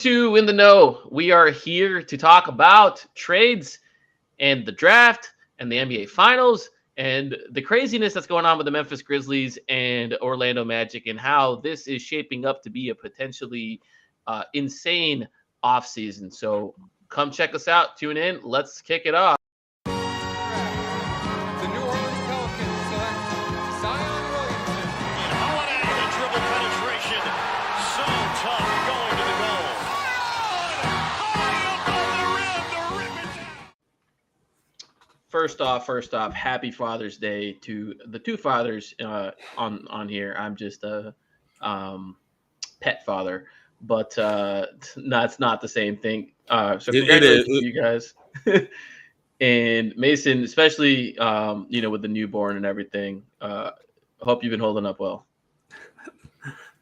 To In The Know. We are here to talk about trades and the draft and the NBA Finals and the craziness that's going on with the Memphis Grizzlies and Orlando Magic and how this is shaping up to be a potentially insane offseason. So come check us out. Tune in. Let's kick it off. The New Orleans Pelicans select Zion Williamson. And Holiday, the dribble penetration. So tough going to the goal. First off, happy Father's Day to the two fathers on here. I'm just a pet father, but no, it's not the same thing. So congratulations to you guys. And Mason, especially with the newborn and everything. Hope you've been holding up well.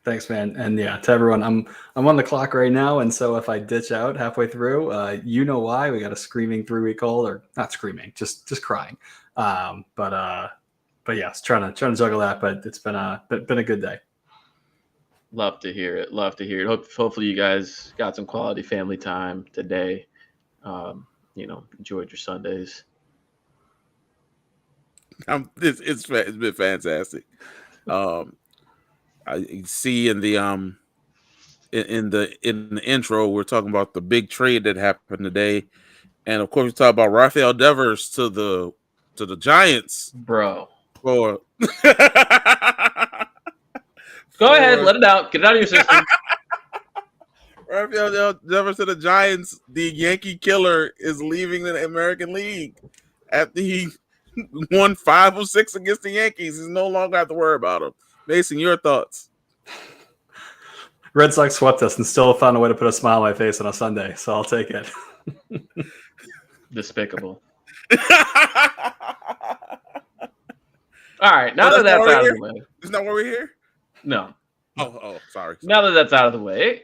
Thanks, man. And yeah, to everyone, I'm on the clock right now, and so if I ditch out halfway through, you know why. We got a screaming 3-week-old, or not screaming, just crying. But yes, trying to juggle that. But it's been a good day. Love to hear it. Hopefully you guys got some quality family time today. Enjoyed your Sundays. It's been fantastic. I see in the intro we're talking about the big trade that happened today, and of course we talk about Rafael Devers to the Giants, bro. Go ahead, let it out. Get it out of your system. Rafael Devers to the Giants. The Yankee killer is leaving the American League after he won 5 of 6 against the Yankees. He's no longer have to worry about him. Mason, your thoughts? Red Sox swept us and still found a way to put a smile on my face on a Sunday, so I'll take it. Despicable. All right, now that that's out of the way. Isn't that why we're here? No. Oh, sorry. Now that that's out of the way,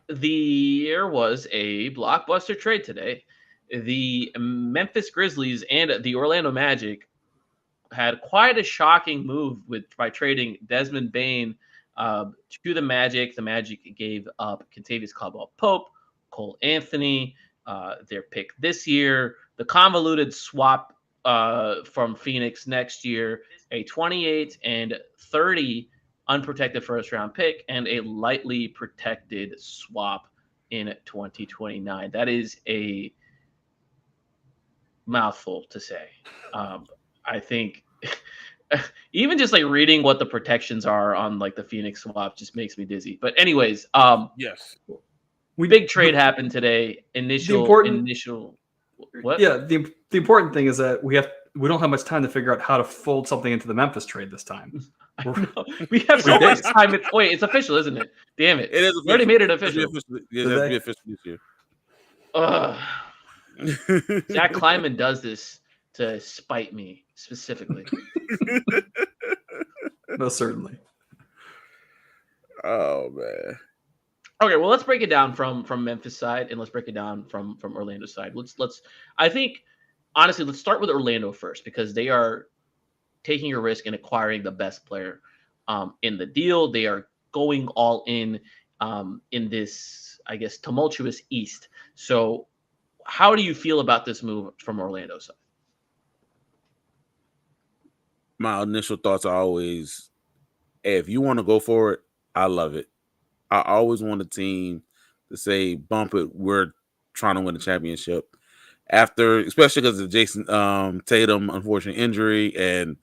there was a blockbuster trade today. The Memphis Grizzlies and the Orlando Magic had quite a shocking move by trading Desmond Bane to the Magic. The Magic gave up Kentavious Caldwell-Pope, Cole Anthony, their pick this year, the convoluted swap from Phoenix next year, a 28 and 30 unprotected first-round pick, and a lightly protected swap in 2029. That is a mouthful to say. I think even just like reading what the protections are on like the Phoenix swap just makes me dizzy. But anyways, yes, big trade happened toay. Initial. What? Yeah, the important thing is that we don't have much time to figure out how to fold something into the Memphis trade this time. We have so much time. It's official, isn't it? Damn it! It is. We already made it official. It has to be official this year. Jack Kleiman does this to spite me specifically. Most certainly. Oh man. Okay, well, let's break it down from Memphis side, and let's break it down from Orlando side. I think honestly, let's start with Orlando first, because they are taking a risk in acquiring the best player in the deal. They are going all in this, I guess, tumultuous East. So how do you feel about this move from Orlando side? My initial thoughts are always, hey, if you want to go for it, I love it. I always want a team to say, bump it, we're trying to win a championship. Especially because of Jason Tatum unfortunate injury, and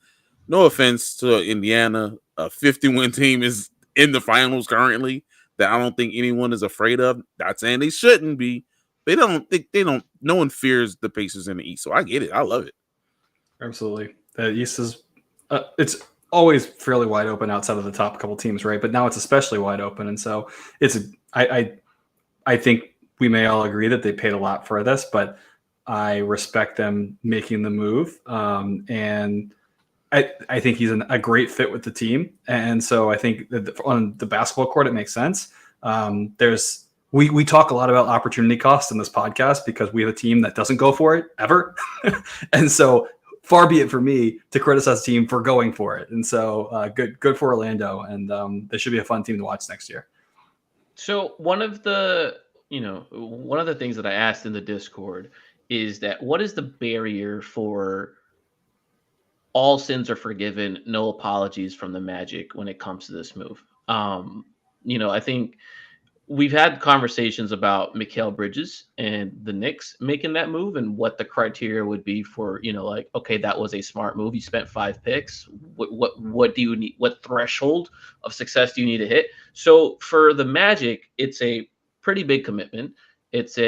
no offense to Indiana, a 50-win team is in the finals currently that I don't think anyone is afraid of. Not saying they shouldn't be. No one fears the Pacers in the East. So I get it. I love it. Absolutely. The East is it's always fairly wide open outside of the top couple teams, right? But now it's especially wide open. And so I think we may all agree that they paid a lot for this, but I respect them making the move. And I think he's a great fit with the team. And so I think that on the basketball court, it makes sense. We talk a lot about opportunity cost in this podcast because we have a team that doesn't go for it ever. And so far be it for me to criticize the team for going for it. And so good for Orlando. And this should be a fun team to watch next year. So one of the one of the things that I asked in the Discord is that what is the barrier for all sins are forgiven, no apologies from the Magic when it comes to this move? I think we've had conversations about Mikal Bridges and the Knicks making that move and what the criteria would be for, like, okay, that was a smart move. You spent 5 picks. What do you need? What threshold of success do you need to hit? So for the Magic, it's a pretty big commitment. It's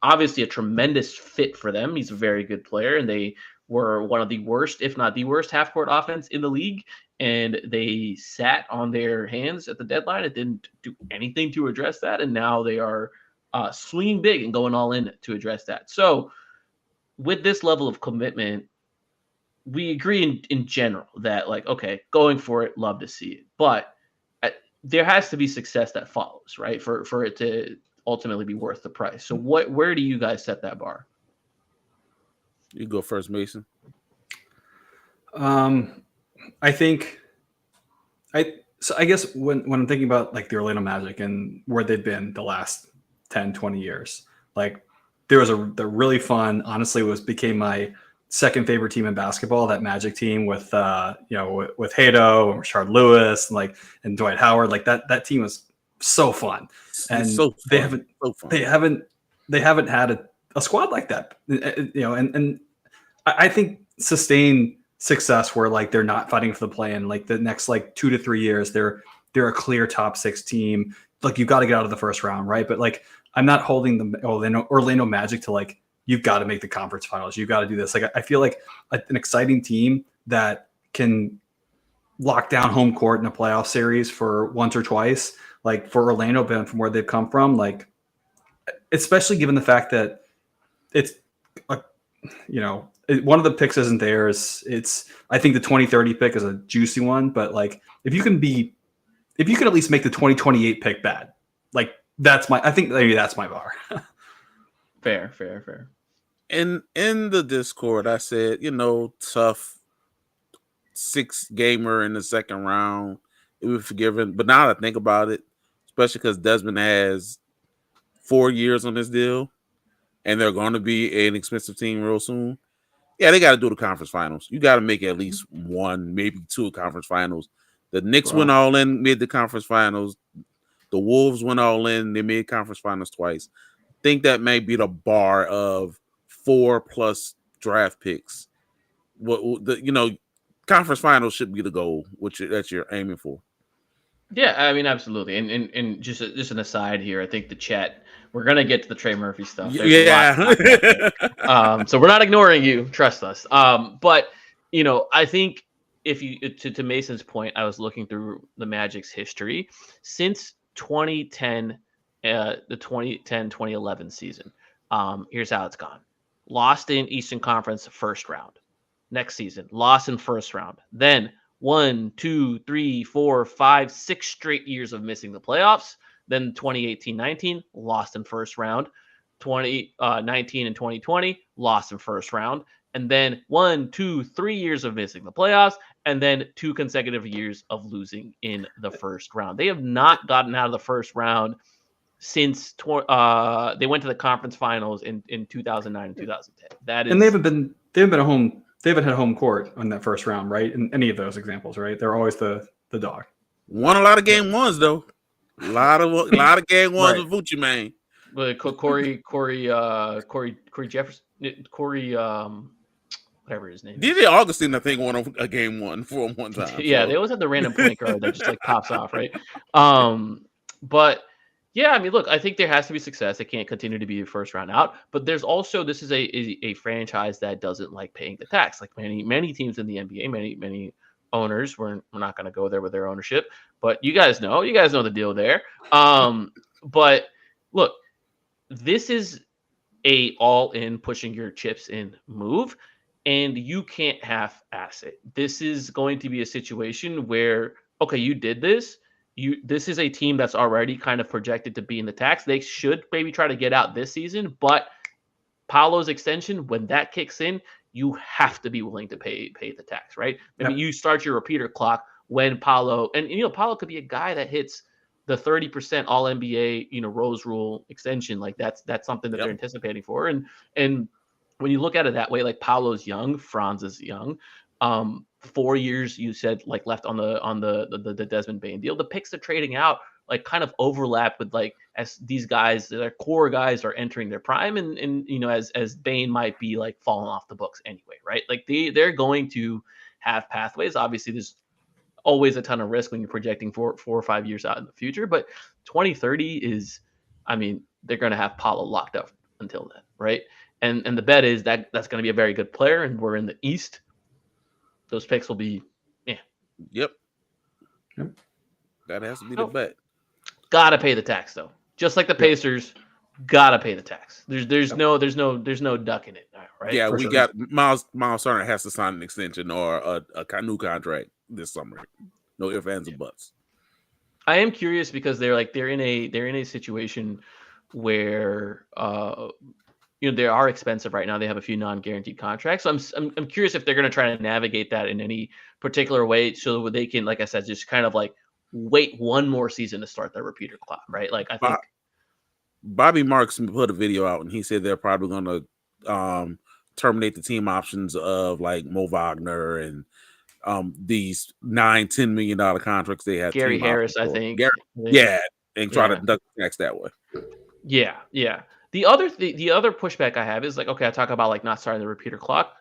obviously a tremendous fit for them. He's a very good player, and they were one of the worst, if not the worst, half court offense in the league. And they sat on their hands at the deadline. It didn't do anything to address that. And now they are swinging big and going all in to address that. So with this level of commitment, we agree in general that, like, okay, going for it, love to see it. But there has to be success that follows, right, for it to ultimately be worth the price. So where do you guys set that bar? You go first, Mason. I guess when I'm thinking about like the Orlando Magic and where they've been the last 10, 20 years, like there was the really fun, honestly, became my second favorite team in basketball, that Magic team with with Hato and Rashard Lewis and Dwight Howard. Like that team was so fun. And so fun. they haven't had a squad like that. And I think sustained success where like they're not fighting for the play-in, like the next 2 to 3 years, they're a clear top 6 team. Like you've got to get out of the first round, right? But like I'm not holding the Orlando Magic to like you've got to make the conference finals. You've got to do this. Like I feel like an exciting team that can lock down home court in a playoff series for once or twice. Like for Orlando, from where they've come from, like especially given the fact that it's one of the picks isn't theirs. I think the 2030 pick is a juicy one, but like if you can at least make the 2028 pick bad, like I think maybe that's my bar. Fair. In the Discord, I said, tough 6-gamer in the second round, it would be forgiven. But now that I think about it, especially because Desmond has 4 years on this deal, and they're going to be an expensive team real soon. Yeah, they got to do the conference finals. You got to make at least 1, maybe 2 conference finals. The Knicks went all in, made the conference finals. The Wolves went all in. They made conference finals twice. I think that may be the bar of 4+ draft picks. Conference finals should be the goal, that you're aiming for. Yeah, I mean, absolutely. And just an aside here, I think the chat, we're gonna get to the Trey Murphy stuff. So we're not ignoring you. Trust us. But I think if you to Mason's point, I was looking through the Magic's history since 2010, the 2010-2011 season. Here's how it's gone: lost in Eastern Conference first round. Next season, lost in first round. Then 1, 2, 3, 4, 5, 6 straight years of missing the playoffs. Then 2018-19, lost in first round. 2019 and 2020, lost in first round. And then 1, 2, 3 years of missing the playoffs. And then 2 consecutive years of losing in the first round. They have not gotten out of the first round since they went to the conference finals in 2009 and 2010. That is, and they haven't had home court on that first round, right? In any of those examples, right? They're always the dog. Won a lot of game ones though. A lot of game ones with Vucci, man. But Corey Jefferson, whatever his name. DJ Augustine, I think, won a game one for one time. Yeah, they always have the random point guard that just pops off, right? But yeah, I mean, look, I think there has to be success. It can't continue to be a first round out. But there's also, this is a franchise that doesn't like paying the tax. Like many teams in the NBA, many owners. We're not going to go there with their ownership, but you guys know the deal there. But look, this is a all in, pushing your chips in move, and you can't half-ass it. This is going to be a situation where, okay, you did this. This is a team that's already kind of projected to be in the tax. They should maybe try to get out this season, but Paolo's extension, when that kicks in, you have to be willing to pay the tax, right? Maybe you start your repeater clock when Paolo, and Paolo could be a guy that hits the 30% All NBA, Rose Rule extension, like that's something that they're anticipating for. And when you look at it that way, like Paolo's young, Franz is young. 4 years you said like left on the Desmond Bane deal. The picks they're trading out like kind of overlap with like as these guys, their core guys are entering their prime, and as Bane might be like falling off the books anyway, right? Like they're going to have pathways. Obviously, there's always a ton of risk when you're projecting 4 or 5 years out in the future, but 2030 is, I mean, they're going to have Paolo locked up until then, right? And the bet is that that's going to be a very good player, and we're in the East. Those picks will be, Yep. That has to be the bet. Gotta pay the tax though. Just like the Pacers, gotta pay the tax. There's no ducking it, right? Yeah, we got Miles Turner has to sign an extension or a new contract this summer. No ifs, ands, or buts. I am curious because they're in a situation where they are expensive right now. They have a few non-guaranteed contracts. So I'm curious if they're going to try to navigate that in any particular way so they can, like I said, just kind of like wait one more season to start their repeater clock, right? Like I think Bobby Marks put a video out and he said they're probably going to terminate the team options of like Mo Wagner and these $9-10 million contracts they had. Gary Harris, I think. And try to duck the tax that way. Yeah. The other pushback I have is like, okay, I talk about like not starting the repeater clock.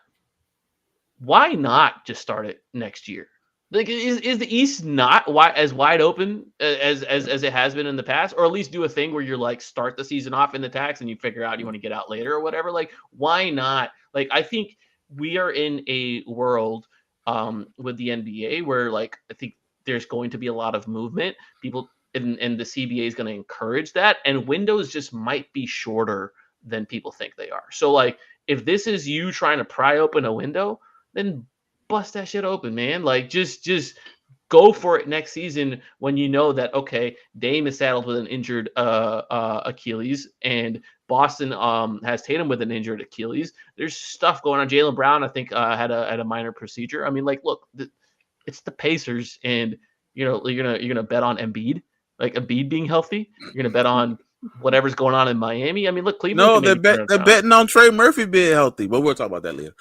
Why not just start it next year? Like, is the East not as wide open as it has been in the past, or at least do a thing where you're like start the season off in the tax and you figure out you want to get out later or whatever? Like, why not? Like, I think we are in a world with the NBA where like I think there's going to be a lot of movement. People and the CBA is going to encourage that, and windows just might be shorter than people think they are. So like, if this is you trying to pry open a window, then bust that shit open, man. Like just go for it next season when you know that, okay, Dame is saddled with an injured Achilles, and Boston has Tatum with an injured Achilles. There's stuff going on. Jaylen Brown, I think, had a minor procedure. I mean, like, look, it's the Pacers, and you're gonna bet on Embiid, like Embiid being healthy. You're gonna bet on whatever's going on in Miami. I mean, look, Cleveland. No, they're betting on Trey Murphy being healthy, but we'll talk about that later.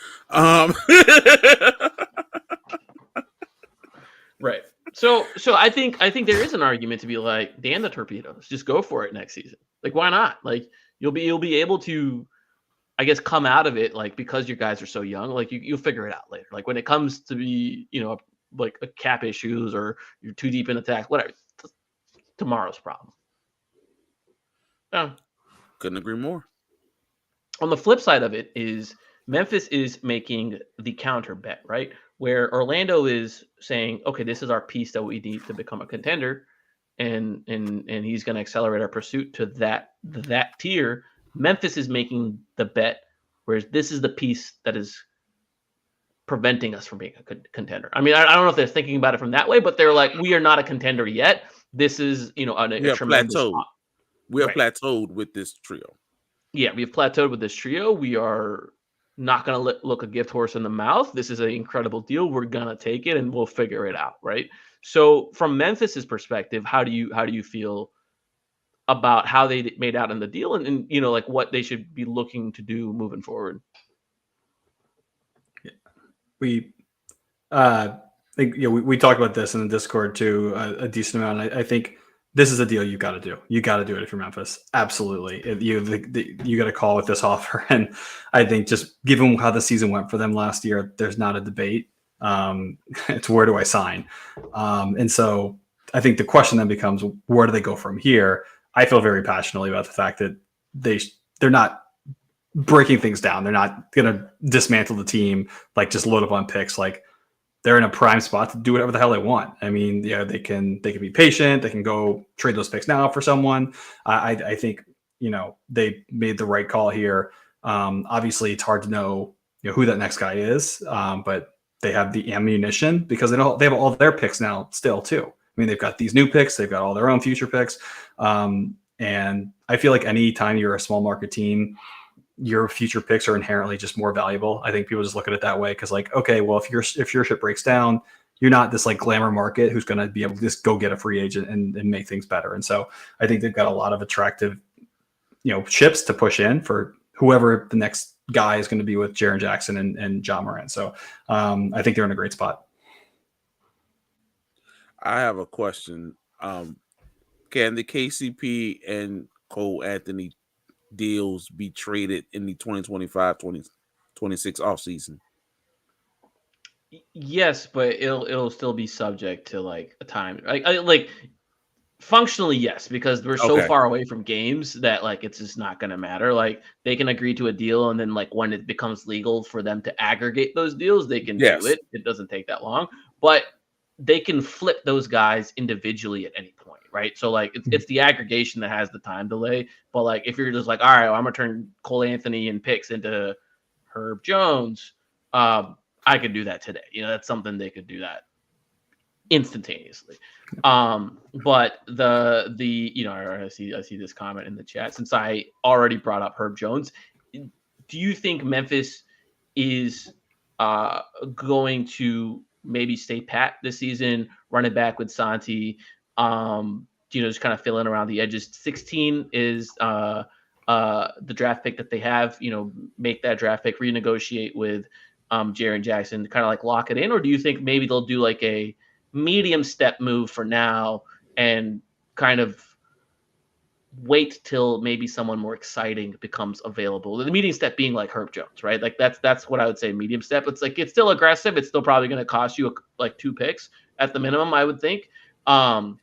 Right. So I think there is an argument to be like, damn the torpedoes, just go for it next season. Like, why not? Like, you'll be able to, I guess, come out of it like because your guys are so young. Like you'll figure it out later. Like when it comes to be, like a cap issues or you're too deep in attack, whatever. Tomorrow's problem. Couldn't agree more. On the flip side of it is Memphis is making the counter bet, right? Where Orlando is saying, okay, this is our piece that we need to become a contender, and he's going to accelerate our pursuit to that tier. Memphis is making the bet, whereas this is the piece that is preventing us from being a contender. I mean, I don't know if they're thinking about it from that way, but they're like, we are not a contender yet. This is, a tremendous plateaued. We are plateaued with this trio. Yeah, we have plateaued with this trio. We are not going to look a gift horse in the mouth. This is an incredible deal. We're going to take it and we'll figure it out, right? So from Memphis's perspective, how do you feel about how they made out in the deal and like what they should be looking to do moving forward? We think we talked about this in the Discord too a decent amount. I think this is a deal you got to do. You got to do it if you're Memphis. Absolutely. You got a call with this offer. And I think just given how the season went for them last year, there's not a debate. It's where do I sign? And so I think the question then becomes, where do they go from here? I feel very passionately about the fact that they're not breaking things down. They're not going to dismantle the team, like just load up on picks. Like, they're in a prime spot to do whatever the hell they want. I mean, they can be patient. They can go trade those picks now for someone. I think, they made the right call here. Obviously it's hard to know, who that next guy is. But they have the ammunition because they have all their picks now still too. I mean, they've got these new picks. They've got all their own future picks. And I feel like any time you're a small market team, your future picks are inherently just more valuable. I think people just look at it that way because, like, okay, well, if your ship breaks down, you're not this like glamour market who's going to be able to just go get a free agent and make things better. And so I think they've got a lot of attractive, chips to push in for whoever the next guy is going to be with Jaren Jackson and John Morant. So I think they're in a great spot. I have a question. Can the KCP and Cole Anthony deals be traded in the 2025-2026 offseason? Yes, but it'll still be subject to like a time. Like functionally, yes, because we're so Okay. far away from games that like it's just not going to matter. Like they can agree to a deal, and then like when it becomes legal for them to aggregate those deals, they can Yes. do it. It doesn't take that long, but they can flip those guys individually at any point, right? So like it's the aggregation that has the time delay. But like if you're just like, all right, well, I'm gonna turn Cole Anthony and picks into Herb Jones, I could do that today. That's something they could do that instantaneously. But I see this comment in the chat. Since I already brought up Herb Jones, do you think Memphis is going to maybe stay pat this season, run it back with Santi, just kind of fill in around the edges? 16 is the draft pick that they have, make that draft pick, renegotiate with Jaren Jackson to kind of like lock it in? Or do you think maybe they'll do like a medium step move for now and kind of wait till maybe someone more exciting becomes available? The medium step being like Herb Jones, right? Like that's what I would say medium step. It's like it's still aggressive. It's still probably going to cost you like 2 picks at the minimum, I would think. But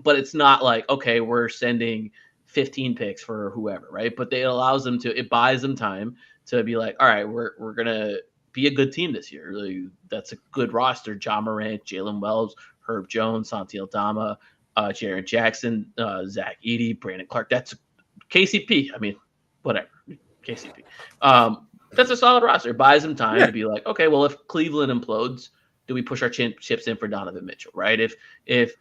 it's not like, okay, we're sending 15 picks for whoever, right? But it buys them time to be like, all right, we're going to be a good team this year. Really, that's a good roster. John Morant, Jalen Wells, Herb Jones, Santi Aldama, Jaren Jackson, Zach Edey, Brandon Clark. That's KCP. I mean, whatever. KCP. That's a solid roster. It buys them time to be like, okay, well, if Cleveland implodes, do we push our chips in for Donovan Mitchell, right? If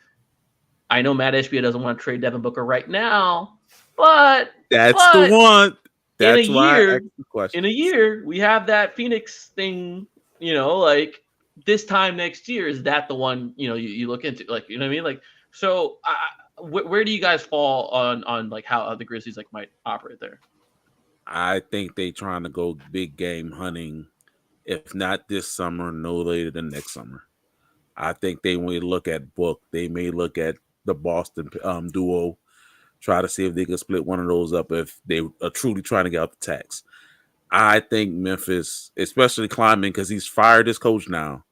I know Matt Ishbia doesn't want to trade Devin Booker right now, but the one. That's why I asked the question. In a year, we have that Phoenix thing, like this time next year, is that the one, you look into, like, you know what I mean? Like, so where do you guys fall on like how the Grizzlies like might operate there? I think they trying to go big game hunting, if not this summer, no later than next summer. I think they may look at Book. They may look at the Boston duo, try to see if they can split one of those up if they are truly trying to get out the tax. I think Memphis, especially Kleiman, because he's fired his coach now,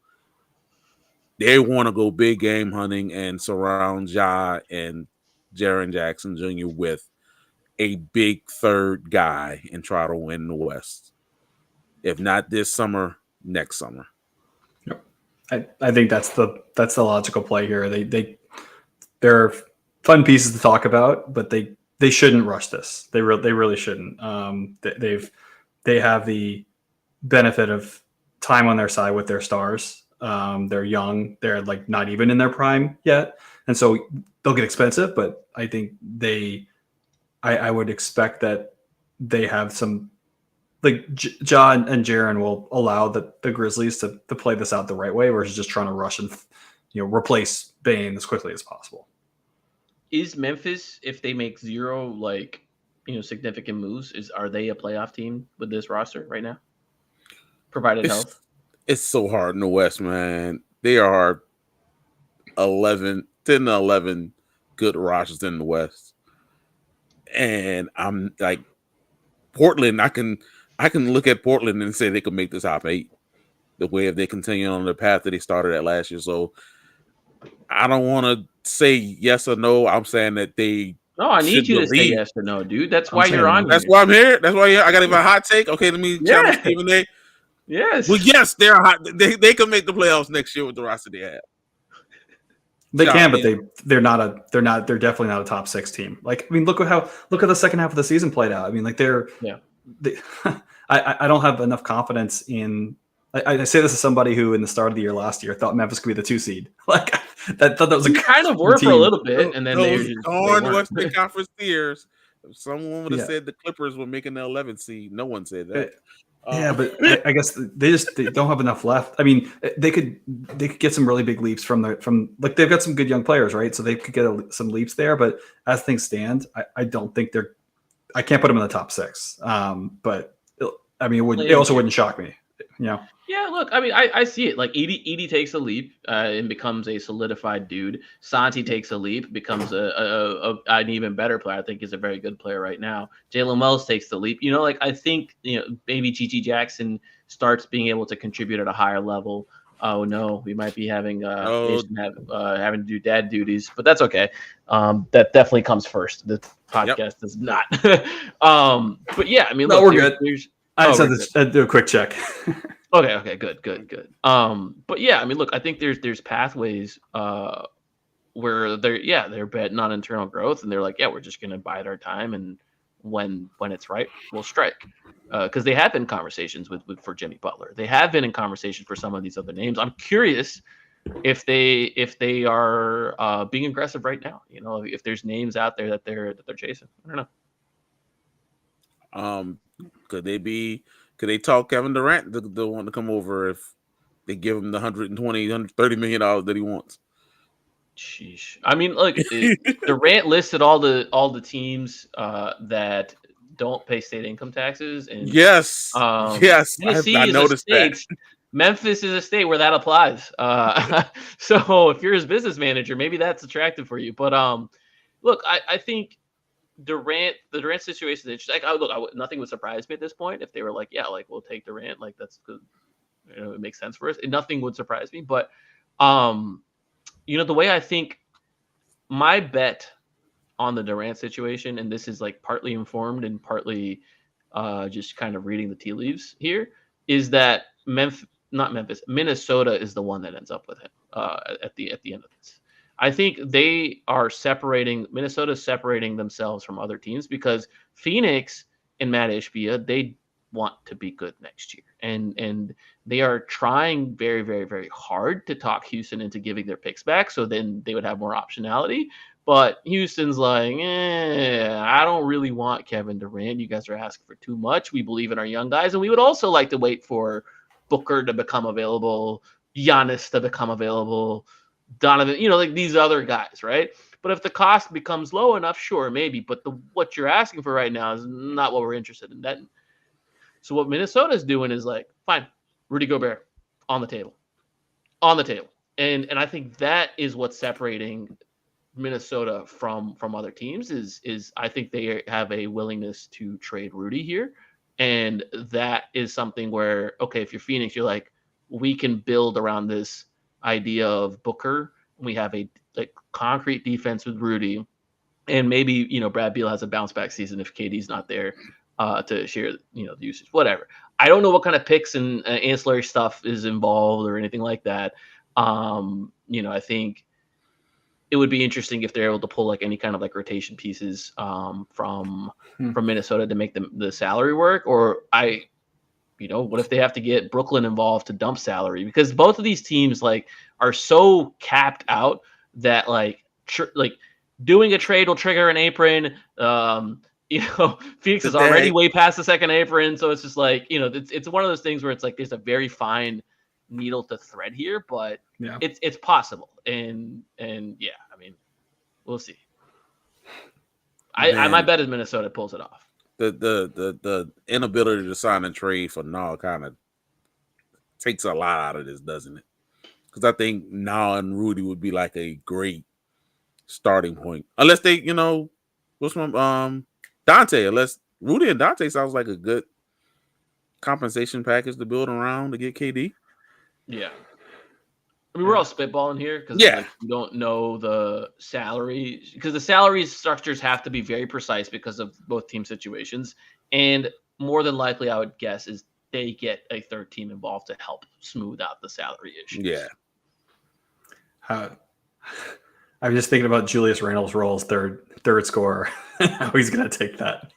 they want to go big game hunting and surround Ja and Jaren Jackson Jr. with a big third guy and try to win the West. If not this summer, next summer. I think that's the logical play here. They're fun pieces to talk about, but they shouldn't rush this. They really shouldn't. They have the benefit of time on their side with their stars. They're young. They're like not even in their prime yet, and so they'll get expensive. But I think I would expect that they have some, like John and Jaren will allow the Grizzlies to play this out the right way, versus just trying to rush and replace Bane as quickly as possible. Is Memphis, if they make zero like significant moves, are they a playoff team with this roster right now, provided health? It's so hard in the West, man. They are 10 to 11 good rosters in the West, and I'm like Portland. I can look at Portland and say they could make the top 8 the way if they continue on the path that they started at last year. So I don't want to say yes or no. I'm saying that they. No, I need you to say yes or no, dude. That's why you're on. That's why I'm here. That's why I got to give a hot take. Okay, let me challenge Stephen A. Yes. Well, yes, they're hot. They can make the playoffs next year with the roster they have. They can, but they're definitely not a top 6 team. Like, I mean, look at the second half of the season played out. I mean, like I don't have enough confidence in. I say this as somebody who, in the start of the year last year, thought Memphis could be the 2 seed. Like, that was kind of were for a little bit, and then they Western Conference years. If someone would have said the Clippers were making the 11th seed, no one said that. Yeah, but I guess they don't have enough left. I mean, they could get some really big leaps from like they've got some good young players, right? So they could get some leaps there. But as things stand, I don't think I can't put them in the top 6. But I mean, it also wouldn't shock me. Yeah, look, I mean, I see it. Like Edie takes a leap and becomes a solidified dude. Santi takes a leap, becomes an even better player. I think he's a very good player right now. Jalen Wells takes the leap. Like I think maybe Gigi Jackson starts being able to contribute at a higher level. Oh no, we might be having having to do dad duties, but that's okay. That definitely comes first. The podcast does not. But yeah, I mean, no, look, we're good. I just had to do a quick check. Okay, good. But yeah, I mean, look, I think there's pathways where they're betting on internal growth, and they're like, yeah, we're just gonna bide our time, and when it's right, we'll strike. Because they have been conversations for Jimmy Butler. They have been in conversations for some of these other names. I'm curious if they are being aggressive right now. If there's names out there that they're chasing. I don't know. Could they talk Kevin Durant the one to come over if they give him the $130 million that he wants? Sheesh. I mean, look, Durant listed all the teams that don't pay state income taxes, and yes, Tennessee I noticed that. Memphis is a state where that applies. So if you're his business manager, maybe that's attractive for you. But look, I think the Durant situation is interesting. Nothing would surprise me at this point if they were like, yeah, like we'll take Durant, like that's good. It makes sense for us. Nothing would surprise me, but the way I think my bet on the Durant situation, and this is like partly informed and partly just kind of reading the tea leaves here, is that Minnesota is the one that ends up with him at the end of this. I think Minnesota's separating themselves from other teams because Phoenix and Matt Ishbia, they want to be good next year. And they are trying very, very, very hard to talk Houston into giving their picks back so then they would have more optionality. But Houston's like, I don't really want Kevin Durant. You guys are asking for too much. We believe in our young guys, and we would also like to wait for Booker to become available, Giannis to become available, Donovan, like these other guys, right? But if the cost becomes low enough, sure, maybe. But what you're asking for right now is not what we're interested in. So what Minnesota's doing is like, fine, Rudy Gobert on the table. And I think that is what's separating Minnesota from other teams is I think they have a willingness to trade Rudy here. And that is something where, okay, if you're Phoenix, you're like, we can build around this idea of Booker. We have a concrete defense with Rudy, and maybe Brad Beal has a bounce back season if KD's not there to share the usage, whatever. I don't know what kind of picks and ancillary stuff is involved or anything like that. I think it would be interesting if they're able to pull like any kind of like rotation pieces from Minnesota to make the salary work, or what if they have to get Brooklyn involved to dump salary? Because both of these teams like are so capped out that like doing a trade will trigger an apron. Phoenix is already way past the second apron, so it's just like it's one of those things where it's like there's a very fine needle to thread here, but it's possible, and yeah, I mean, we'll see. My bet is Minnesota pulls it off. The inability to sign and trade for No kind of takes a lot out of this, doesn't it? Because I think No and Rudy would be like a great starting point, unless they, what's my Dante. Unless Rudy and Dante sounds like a good compensation package to build around to get KD. Yeah. I mean, we're all spitballing here because we don't know the salary, because the salary structures have to be very precise because of both team situations. And more than likely, I would guess, is they get a third team involved to help smooth out the salary issues. Yeah. I'm just thinking about Julius Randle's role as third scorer. How he's going to take that.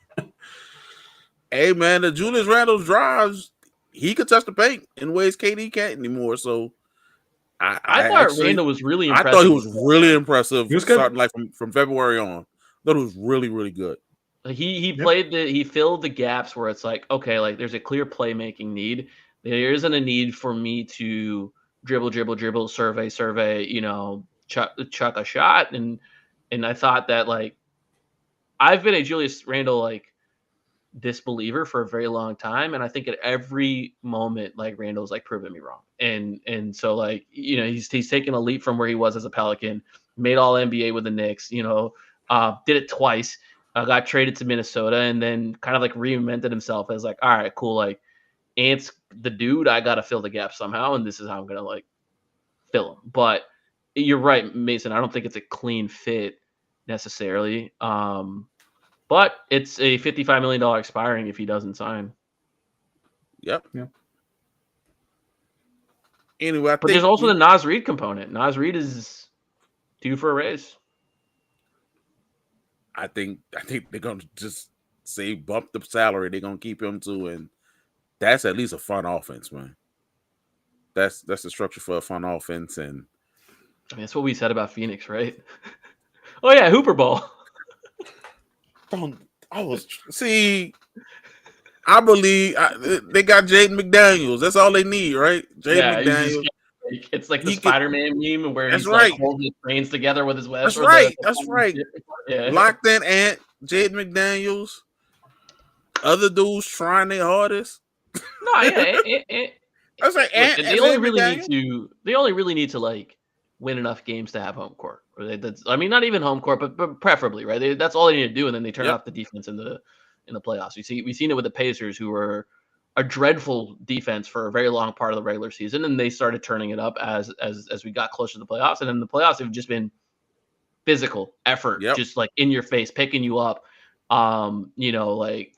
Hey, man, the Julius Randle drives, he could touch the paint in ways KD can't anymore. So I thought Randle was really impressive. I thought he was really impressive. He was good. Starting like from February on. I thought it was really, really good. He played he filled the gaps where it's like, okay, like there's a clear playmaking need. There isn't a need for me to dribble, survey, chuck a shot. And I thought that, like, I've been a Julius Randle like disbeliever for a very long time, and I think at every moment, like, Randall's like proven me wrong. And so, like, he's taken a leap from where he was as a Pelican, made all NBA with the Knicks, did it twice, got traded to Minnesota, and then kind of like reinvented himself as like, all right, cool, like, Ant's the dude, I gotta fill the gap somehow, and this is how I'm gonna like fill him. But you're right, Mason, I don't think it's a clean fit necessarily. But it's a $55 million expiring if he doesn't sign. Yep. Anyway, but there's also the Naz Reid component. Naz Reid is due for a raise. I think they're gonna just say bump the salary. They're gonna keep him too, and that's at least a fun offense, man. That's the structure for a fun offense, and I mean that's what we said about Phoenix, right? Oh yeah, Hooper Ball. I believe they got Jaden McDaniels. That's all they need, right? Jaden McDaniels. It's like the Spider-Man meme where he's right. like holding his brains together with his webs. That's right. Yeah. Locked in Ant, Jaden McDaniels, other dudes trying their hardest. No, yeah. That's right. Ant. They only really need to like win enough games to have home court. Not even home court, but preferably, right? That's all they need to do, and then they turn off the defense in the playoffs. We've seen it with the Pacers, who were a dreadful defense for a very long part of the regular season, and they started turning it up as we got closer to the playoffs. And then the playoffs have just been physical effort, just like in your face, picking you up. Like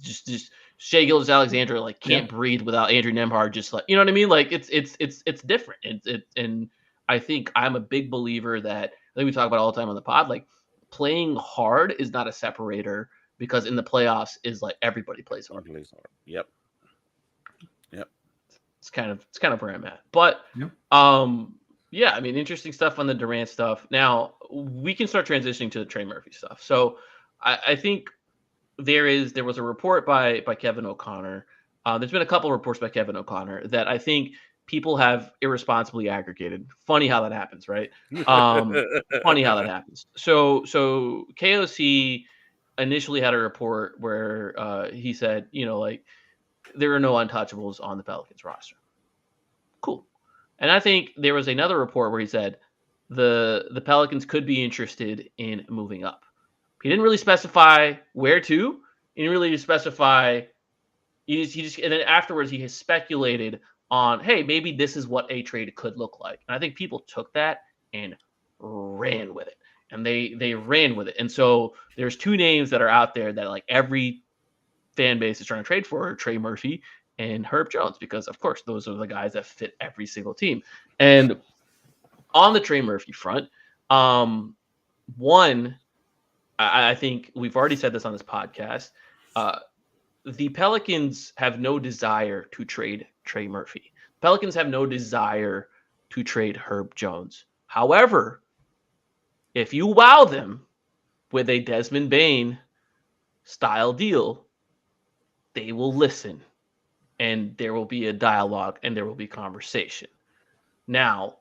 just Shai Gilgeous-Alexander like can't breathe without Andrew Nembhard. Just like, you know what I mean? Like it's different. And I think I'm a big believer that, I think we talk about it all the time on the pod, like playing hard is not a separator, because in the playoffs is like everybody plays hard. Yep. It's kind of where I'm at. But interesting stuff on the Durant stuff. Now we can start transitioning to the Trey Murphy stuff. So I think there was a report by Kevin O'Connor. There's been a couple of reports by Kevin O'Connor that I think people have irresponsibly aggregated. Funny how that happens, right? Funny how that happens. So KOC initially had a report where he said, like, there are no untouchables on the Pelicans roster. Cool. And I think there was another report where he said the Pelicans could be interested in moving up. He didn't really specify where to. He didn't really specify. He just and then afterwards he has speculated on, hey, maybe this is what a trade could look like. And I think people took that and ran with it. And they ran with it. And so there's two names that are out there that like every fan base is trying to trade for: Trey Murphy and Herb Jones, because of course those are the guys that fit every single team. And on the Trey Murphy front, I think we've already said this on this podcast. The Pelicans have no desire to trade Trey Murphy. Pelicans have no desire to trade Herb Jones. However, if you wow them with a Desmond Bane style deal, they will listen, and there will be a dialogue, and there will be conversation. Now,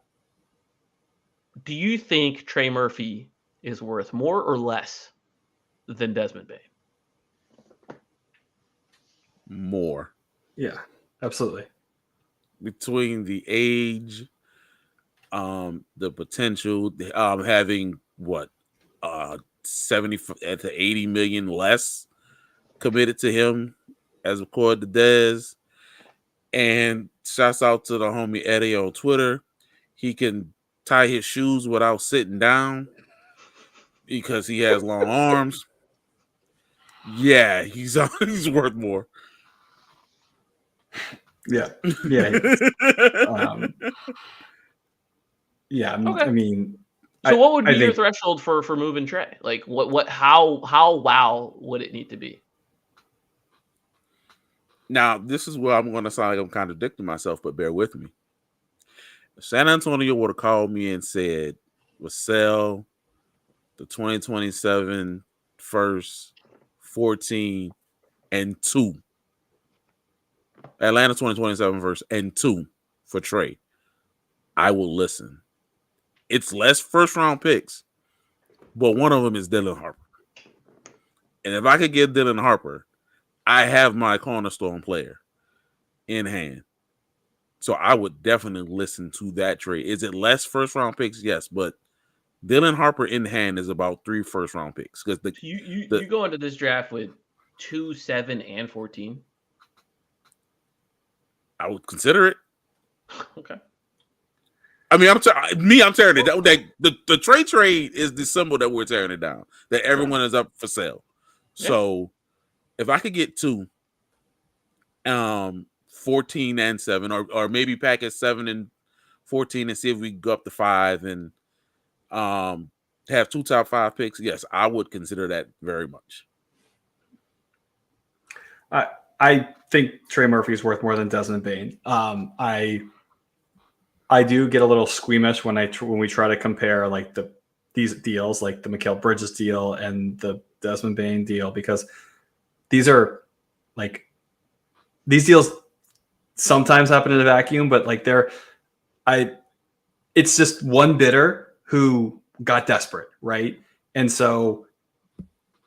do you think Trey Murphy is worth more or less than Desmond Bane? More. Yeah, absolutely. Between the age, the potential, having 70 to 80 million less committed to him as according to Dez. And shouts out to the homie Eddie on Twitter. He can tie his shoes without sitting down because he has long arms. Yeah, he's worth more. Yeah. Yeah. Okay. I mean, so what would be your threshold for moving Trey? Like how wow would it need to be? Now, this is where I'm going to sound like I'm contradicting myself, but bear with me. If San Antonio would have called me and said, we'll sell the 2027 first 14, and 2. Atlanta 2027 verse and 2 for Trey. I will listen. It's less first round picks, but one of them is Dylan Harper. And if I could get Dylan Harper, I have my cornerstone player in hand. So I would definitely listen to that trade. Is it less first round picks? Yes, but Dylan Harper in hand is about 3 first round picks. Because you go into this draft with 2, 7, and 14. I would consider it. Okay. I mean, I'm tearing it down. The trade is the symbol that we're tearing it down. That everyone is up for sale. Yeah. So if I could get 2, 14 and 7, or maybe pack at 7 and 14 and see if we can go up to 5 and have 2 top 5 picks, yes, I would consider that very much. I think Trey Murphy is worth more than Desmond Bane. I do get a little squeamish when we try to compare like these deals, like the Mikal Bridges deal and the Desmond Bane deal, because these deals sometimes happen in a vacuum, but like it's just one bidder who got desperate, right? And so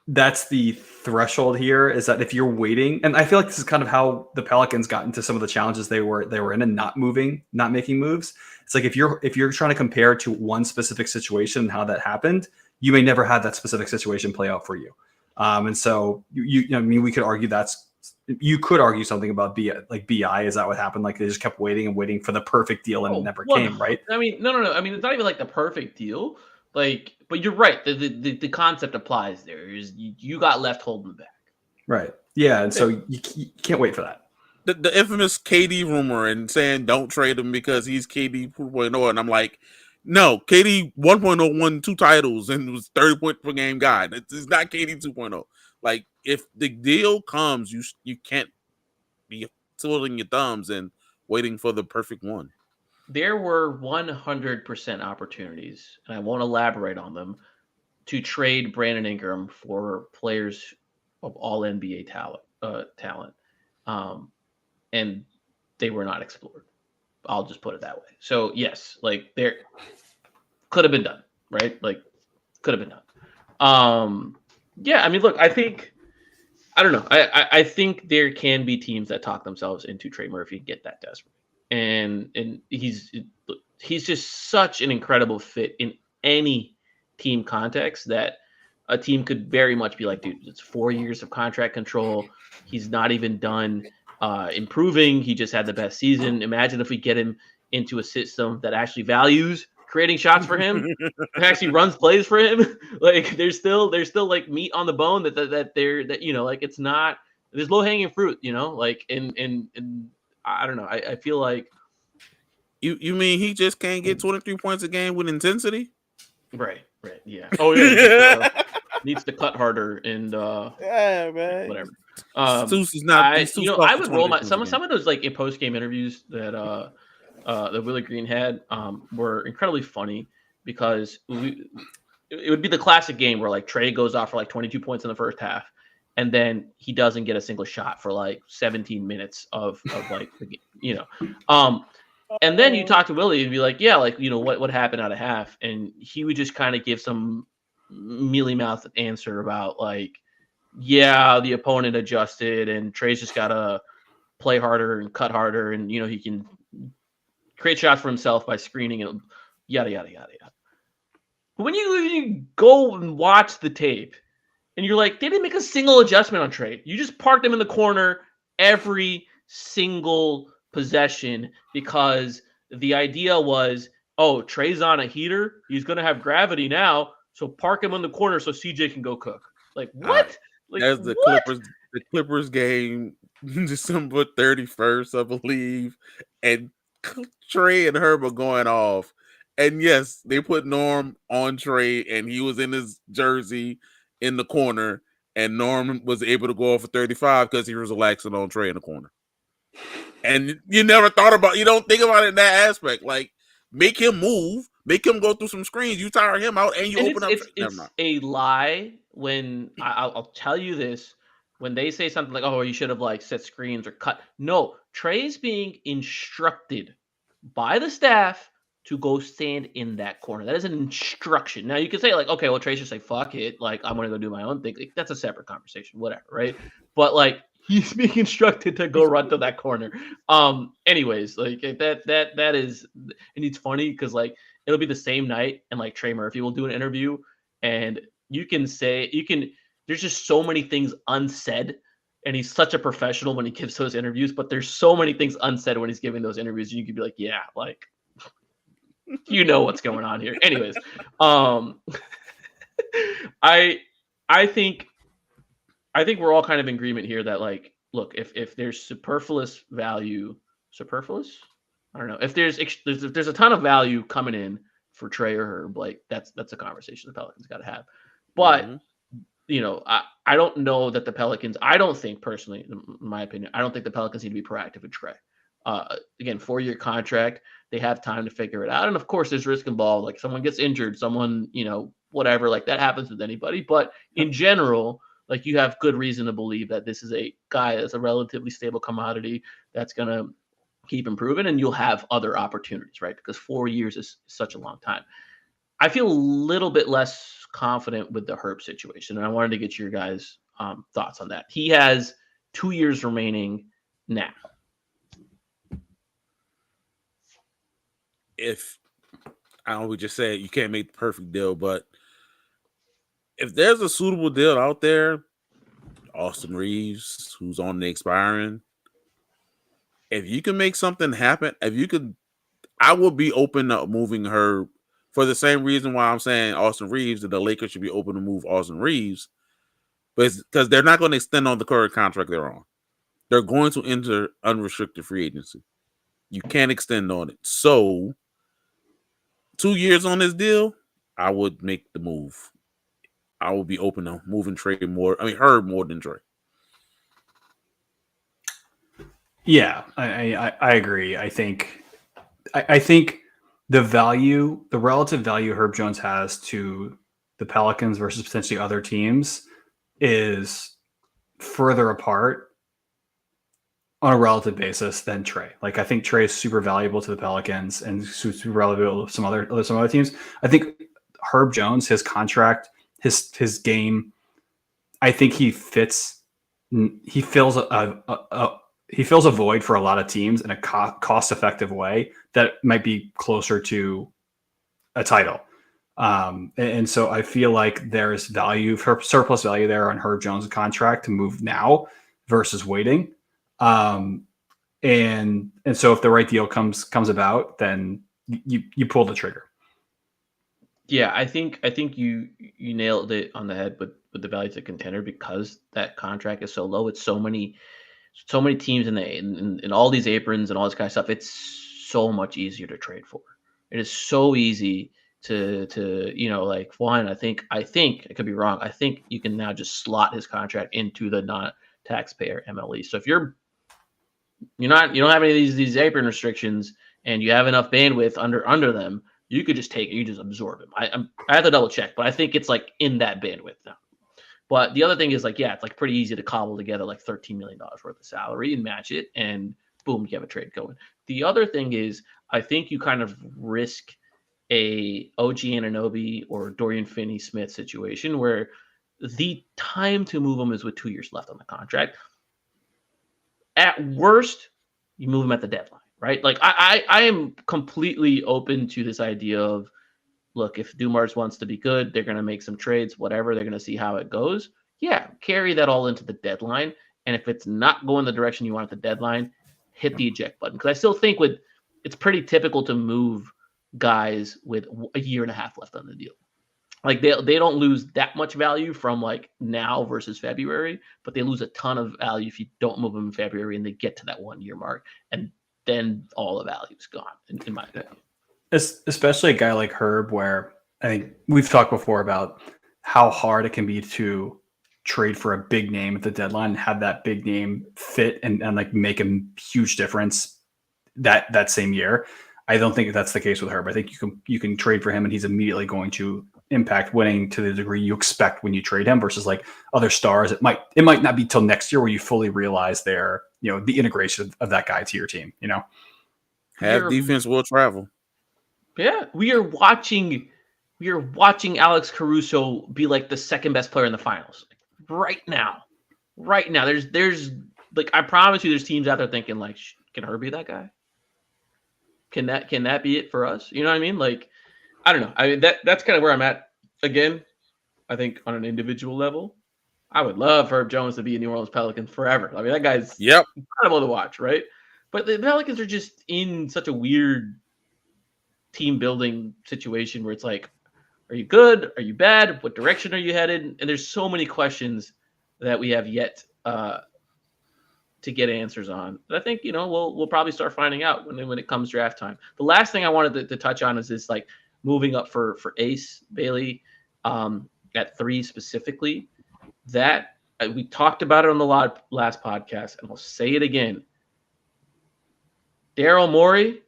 that's the threshold here, is that if you're waiting, and I feel like this is kind of how the Pelicans got into some of the challenges they were in and not making moves. It's like if you're trying to compare to one specific situation and how that happened, you may never have that specific situation play out for you. And so I mean, we could argue you could argue something about BI. Is that what happened? Like they just kept waiting and waiting for the perfect deal and it never came, right? I mean, no. I mean, it's not even like the perfect deal. Like, but you're right. The concept applies there. You got left holding the bag. Right. Yeah. And so you can't wait for that. The infamous KD rumor and saying don't trade him because he's KD 2.0. And I'm like, no, KD 1.0 won 2 titles and was 30 point per game guy. It's not KD 2.0. Like, if the deal comes, you can't be twiddling your thumbs and waiting for the perfect one. There were 100% opportunities, and I won't elaborate on them, to trade Brandon Ingram for players of all NBA talent. And they were not explored. I'll just put it that way. So yes, like there could have been done, right? Like could have been done. Yeah, I mean, look, I don't know. I think there can be teams that talk themselves into Trey Murphy and get that desperate. And he's just such an incredible fit in any team context that a team could very much be like, dude, it's 4 years of contract control. He's not even done improving. He just had the best season. Imagine if we get him into a system that actually values creating shots for him, that actually runs plays for him. Like there's still like meat on the bone that you know, like it's not, there's low hanging fruit, you know, like and I don't know. I feel like you mean he just can't get 23 points a game with intensity? Right, yeah. Oh yeah, needs to cut harder and yeah, man. Whatever. Zeus is not. I would roll some of those like in post game interviews that Willie Green had were incredibly funny because it would be the classic game where like Trey goes off for like 22 points in the first half, and then he doesn't get a single shot for like 17 minutes of like you know. And then you talk to Willie and be like, yeah, like, you know, what happened out of half? And he would just kind of give some mealy mouthed answer about like, yeah, the opponent adjusted and Trey's just got to play harder and cut harder. And, you know, he can create shots for himself by screening and yada, yada, yada, yada. But when you go and watch the tape and you're like, they didn't make a single adjustment on Trey. You just parked him in the corner every single possession because the idea was, oh, Trey's on a heater. He's going to have gravity now. So park him in the corner so CJ can go cook. Like, what? Like, that's the what? Clippers game, December 31st, I believe. And Trey and Herb are going off. And yes, they put Norm on Trey and he was in his jersey in the corner. And Norm was able to go off for 35 because he was relaxing on Trey in the corner. And you never thought about, you don't think about it in that aspect. Like, make him move Make him go through some screens. You tire him out, and you And open up. it's a lie when I'll tell you this. When they say something like, "Oh, you should have like set screens or cut," no, Trey's being instructed by the staff to go stand in that corner. That is an instruction. Now you can say like, "Okay, well, Trey should say fuck it, like I'm gonna go do my own thing." Like, that's a separate conversation, whatever, right? But like he's being instructed to go run to that corner. Anyways, like that is, and it's funny because like it'll be the same night, and like Trey Murphy will do an interview, and there's just so many things unsaid, and he's such a professional when he gives those interviews, but there's so many things unsaid when he's giving those interviews, and you could be like, yeah, like you know what's going on here. Anyways, I think we're all kind of in agreement here that like, look, if there's superfluous, I don't know, if there's a ton of value coming in for Trey or Herb, like that's a conversation the Pelicans got to have. But you know, I don't know that the Pelicans. I don't think personally, in my opinion, I don't think the Pelicans need to be proactive with Trey. Again, 4-year contract. They have time to figure it out, and of course, there's risk involved. Like someone gets injured, someone, you know, whatever. Like that happens with anybody. But in general, like you have good reason to believe that this is a guy that's a relatively stable commodity that's gonna keep improving, and you'll have other opportunities, right? Because 4 years is such a long time. I feel a little bit less confident with the Herb situation, and I wanted to get your guys' thoughts on that. He has 2 years remaining now. If I don't know, we just said you can't make the perfect deal, but if there's a suitable deal out there, Austin Reeves, who's on the expiring, if you can make something happen, I would be open to moving her for the same reason why I'm saying Austin Reeves, that the Lakers should be open to move Austin Reeves, but it's because they're not going to extend on the current contract they're on. They're going to enter unrestricted free agency. You can't extend on it. So 2 years on this deal, I would make the move. I would be open to moving Herb more than Trey. Yeah, I agree. I think the relative value Herb Jones has to the Pelicans versus potentially other teams is further apart on a relative basis than Trey. Like I think Trey is super valuable to the Pelicans and super valuable to some other teams. I think Herb Jones, his contract, his game, I think he fills a void for a lot of teams in a cost-effective way that might be closer to a title. And so I feel like there's surplus value there on Herb Jones' contract to move now versus waiting. And so if the right deal comes about, then you pull the trigger. Yeah, I think you nailed it on the head with the value to contender, because that contract is so low. It's so many teams in all these aprons and all this kind of stuff. It's so much easier to trade for. It is so easy to like one. I think I could be wrong. I think you can now just slot his contract into the non-taxpayer MLE. So if you don't have any of these apron restrictions and you have enough bandwidth under them, you could just take it. You just absorb him. I have to double check, but I think it's like in that bandwidth now. But the other thing is like, yeah, it's like pretty easy to cobble together like $13 million worth of salary and match it, and boom, you have a trade going. The other thing is, I think you kind of risk a OG Anunoby or Dorian Finney-Smith situation where the time to move them is with 2 years left on the contract. At worst, you move them at the deadline, right? Like I am completely open to this idea of, look, if Dumars wants to be good, they're going to make some trades, whatever. They're going to see how it goes. Yeah, carry that all into the deadline. And if it's not going the direction you want at the deadline, hit the eject button. Because I still think it's pretty typical to move guys with a year and a half left on the deal. Like they don't lose that much value from like now versus February, but they lose a ton of value if you don't move them in February and they get to that 1 year mark, and then all the value is gone, in my opinion. Especially a guy like Herb, where I think we've talked before about how hard it can be to trade for a big name at the deadline and have that big name fit and like make a huge difference that same year. I don't think that's the case with Herb. I think you can trade for him and he's immediately going to impact winning to the degree you expect when you trade him versus like other stars. It might not be till next year where you fully realize their, the integration of that guy to your team, Have defense will travel. Yeah, we are watching Alex Caruso be like the second best player in the finals right now. There's like, I promise you, there's teams out there thinking like, can Herb be that guy? Can that be it for us? You know what I mean? Like, I don't know. I mean, that's kind of where I'm at. Again, I think on an individual level, I would love Herb Jones to be a New Orleans Pelicans forever. I mean, that guy's incredible to watch, right? But the Pelicans are just in such a weird team building situation where it's like, are you good? Are you bad? What direction are you headed? And there's so many questions that we have yet to get answers on. But I think, we'll probably start finding out when it comes draft time. The last thing I wanted to touch on is this, like, moving up for Ace Bailey at 3 specifically. That we talked about it on the last podcast, and I'll say it again. Daryl Morey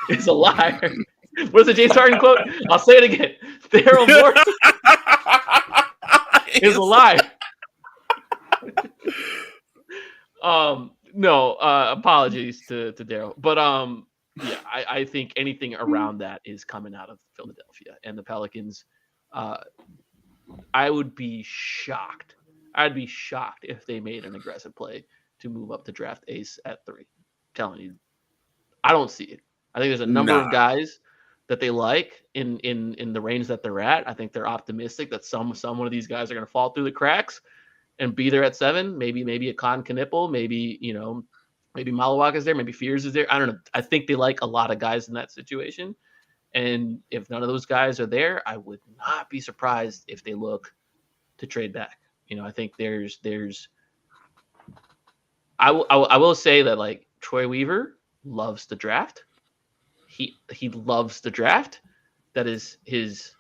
is a liar. What's the James Harden quote? I'll say it again. Daryl Morey is a liar. No, apologies to Daryl, but yeah, I think anything around that is coming out of Philadelphia and the Pelicans. I would be shocked. I'd be shocked if they made an aggressive play to move up to draft Ace at 3. I'm telling you, I don't see it. I think there's a number of guys that they like in the range that they're at. I think they're optimistic that some one of these guys are going to fall through the cracks and be there at 7. Maybe a Con Knipple, maybe Malawak is there, maybe Fears is there. I don't know. I think they like a lot of guys in that situation. And if none of those guys are there, I would not be surprised if they look to trade back. I think I will say that, like, Troy Weaver loves the draft. He loves the draft. That is his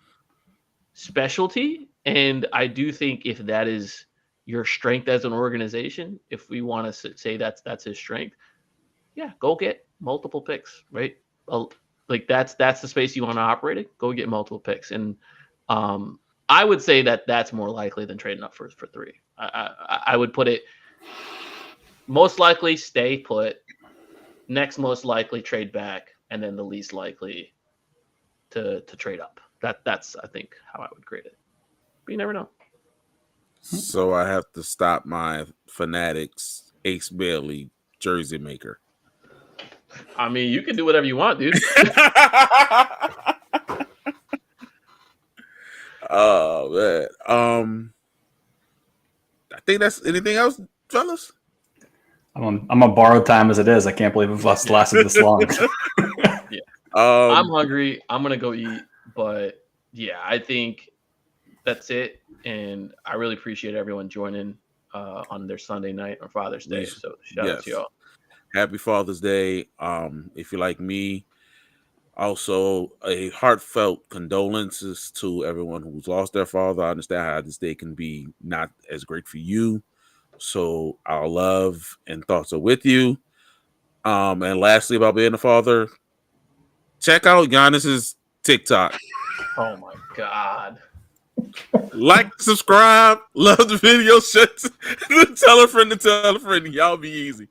specialty. And I do think if that is your strength as an organization, if we want to say that's his strength, yeah, go get multiple picks, right? Like that's the space you want to operate in. Go get multiple picks. And I would say that's more likely than trading up for 3. I would put it most likely stay put, next most likely trade back, and then the least likely to trade up. That's I think how I would grade it. But you never know. So I have to stop my Fanatics Ace Bailey jersey maker. I mean, you can do whatever you want, dude. Oh man. I think that's anything else, fellas. I'm on borrowed time as it is. I can't believe we've lasted this long. Yeah. I'm hungry. I'm gonna go eat. But yeah, I think that's it. And I really appreciate everyone joining on their Sunday night on Father's Day. So shout out to y'all. Happy Father's Day. If you're like me, also a heartfelt condolences to everyone who's lost their father. I understand how this day can be not as great for you. So our love and thoughts are with you. And lastly, about being a father, check out Giannis's TikTok. Oh my God. Like, subscribe, love the video, tell a friend to tell a friend. Y'all be easy.